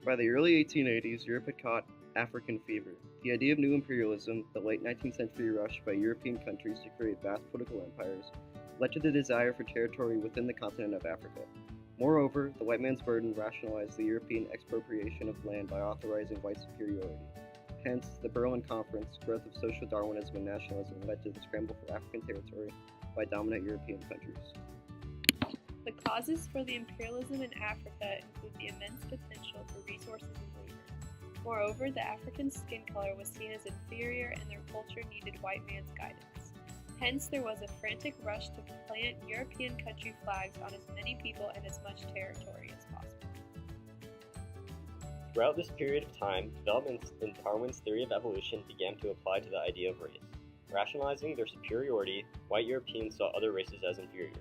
By the early 1880s, Europe had caught African fever. The idea of new imperialism, the late 19th century rush by European countries to create vast political empires, led to the desire for territory within the continent of Africa. Moreover, the white man's burden rationalized the European expropriation of land by authorizing white superiority. Hence, the Berlin Conference, growth of social Darwinism and nationalism led to the scramble for African territory by dominant European countries. The causes for the imperialism in Africa include the immense potential for resources and labor. Moreover, the African skin color was seen as inferior and their culture needed white man's guidance. Hence, there was a frantic rush to plant European country flags on as many people and as much territory as possible. Throughout this period of time, developments in Darwin's theory of evolution began to apply to the idea of race. Rationalizing their superiority, white Europeans saw other races as inferior.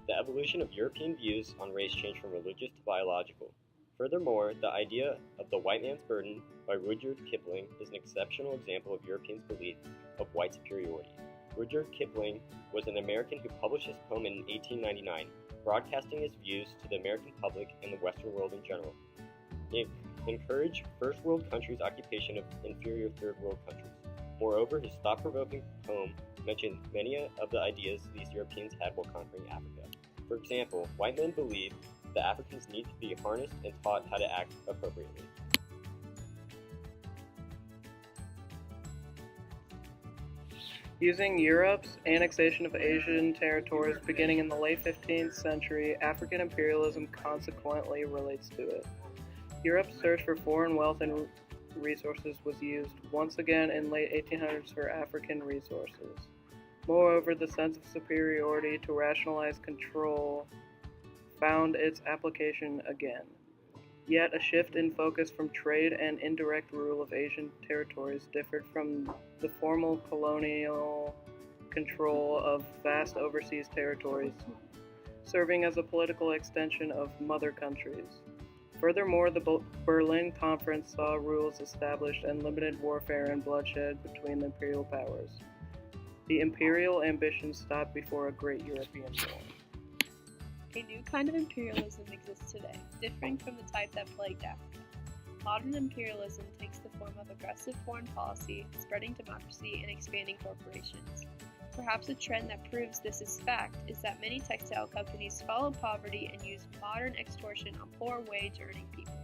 The evolution of European views on race changed from religious to biological. Furthermore, the idea of the white man's burden by Rudyard Kipling is an exceptional example of Europeans' belief of white superiority. Rudyard Kipling was an American who published his poem in 1899, broadcasting his views to the American public and the Western world in general. He encouraged first world countries' occupation of inferior third world countries. Moreover, his thought-provoking poem mentioned many of the ideas these Europeans had while conquering Africa. For example, white men believed that Africans need to be harnessed and taught how to act appropriately. Using Europe's annexation of Asian territories beginning in the late 15th century, African imperialism consequently relates to it. Europe's search for foreign wealth and resources was used once again in late 1800s for African resources. Moreover, the sense of superiority to rationalize control found its application again. Yet a shift in focus from trade and indirect rule of Asian territories differed from the formal colonial control of vast overseas territories, serving as a political extension of mother countries. Furthermore, the Berlin Conference saw rules established and limited warfare and bloodshed between the imperial powers. The imperial ambition stopped before a great European war. A new kind of imperialism exists today, differing from the type that plagued Africa. Modern imperialism takes the form of aggressive foreign policy, spreading democracy, and expanding corporations. Perhaps a trend that proves this is fact is that many textile companies follow poverty and use modern extortion on poor wage-earning people.